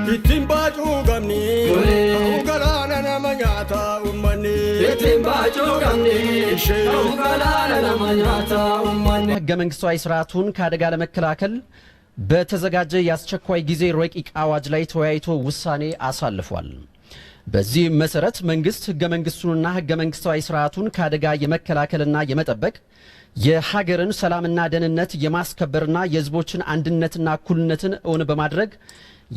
Itimbaaju gamni Ugalana namanyata ummani Itimbaaju gamni Ugalana namanyata ummani ሕገ መንግስታዊ ስርዓቱን ከአደጋ ለመከላከል በተዘጋጀ የአስቸኳይ ጊዜ ረቂቅ አዋጅ ላይ ተወያይቶ ውሳኔ አሳልፏል። በዚህ መሰረት መንግስት ሕገ መንግስቱንና ሕገ መንግስታዊ ስርዓቱን ከአደጋ የመከላከልና የመጠበቅ የሀገርን ሰላምና ደህንነት የማስከበርና የህዝቦችን አንድነትና እኩልነትን እውን በማድረግ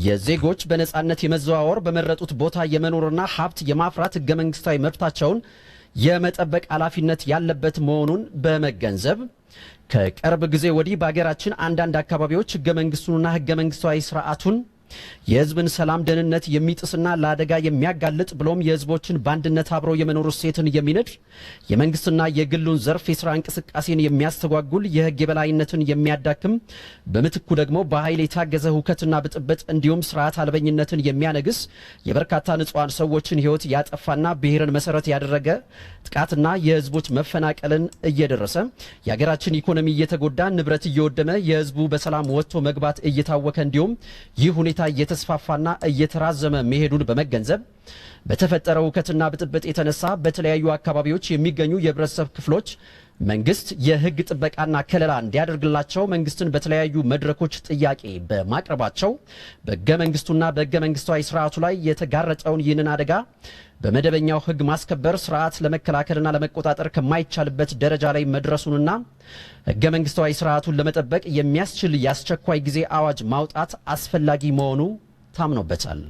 የዜጎች በነጻነት የመዘዋወር በመረጡት ቦታ የመኖርና ሀብት የማፍራት ሕገ መንግስታዊ መብታቸውን የመጠበቅ ኃላፊነት ያለበት መሆኑን በመገንዘብ ከቅርብ ጊዜ ወዲህ በአገራችን አንዳንድ አካባቢዎች ሕገ መንግስቱንና ሕገ መንግስታዊ ስርዓቱን የህዝብን ሰላም ደህንነት የሚጥስና ለአደጋ የሚያጋልጥ ብሎም የህዝቦችን ባንድነት አብሮ የመኖር እሴትን የሚንድ የመንግስትና የግሉን ዘርፍ የሥራ እንቅስቃሴን የሚያስተጓጉል የህግ የበላይነትን የሚያዳክም በምትኩ ደግሞ በኃይል የታገዘ ሁከትና ብጥብጥ እንዲሁም ስርዓት አልበኝነትን የሚያነግስ የበርካታ ንጹሃን ሰዎችን ህይወት ያጠፋና ብሔርን መሰረት ያደረገ ጥቃትና የህዝቦች መፈናቀልን እየደረሰ የሀገራችን ኢኮኖሚ እየተጎዳ ንብረት እየወደመ የህዝቡ በሰላም ወጥቶ መግባት እየታወከ እንዲሁም ይህ ሁኔታ እየተስፋፋና እየተራዘመ መሄዱን በመገንዘብ በተፈጠረው ሁከትና ብጥብጥ የተነሳ በተለያዩ አካባቢዎች የሚገኙ የህብረተሰብ ክፍሎች መንግስት የህግ ጥበቃና ከለላ እንዲያደርግላቸው መንግስትን በተለያዩ መድረኮች ጥያቄ በማቅረባቸው በሕገ መንግስቱና በሕገ መንግስታዊ ስርዓቱ ላይ የተጋረጠውን ይህንን አደጋ በመደበኛው ህግ ማስከበር ስርዓት ለመከላከልና ለመቆጣጠር ከማይቻልበት ደረጃ ላይ መድረሱንና ሕገ መንግስታዊ ስርዓቱን ለመጠበቅ የሚያስችል የአስቸኳይ ጊዜ አዋጅ ማውጣት አስፈላጊ መሆኑ ታምኖበታል።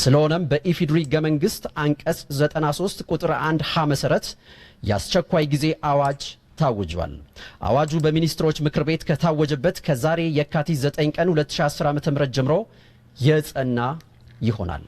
ስለሆነም በኢፌዴሪ ሕገ መንግስት አንቀጽ 93 ቁጥር 1 ሀ መሰረት የአስቸኳይ ጊዜ አዋጅ ታውጇል። አዋጁ በሚኒስትሮች ምክር ቤት ከታወጀበት ከዛሬ የካቲት 9 ቀን 2010 ዓ.ም ጀምሮ የጸና ይሆናል።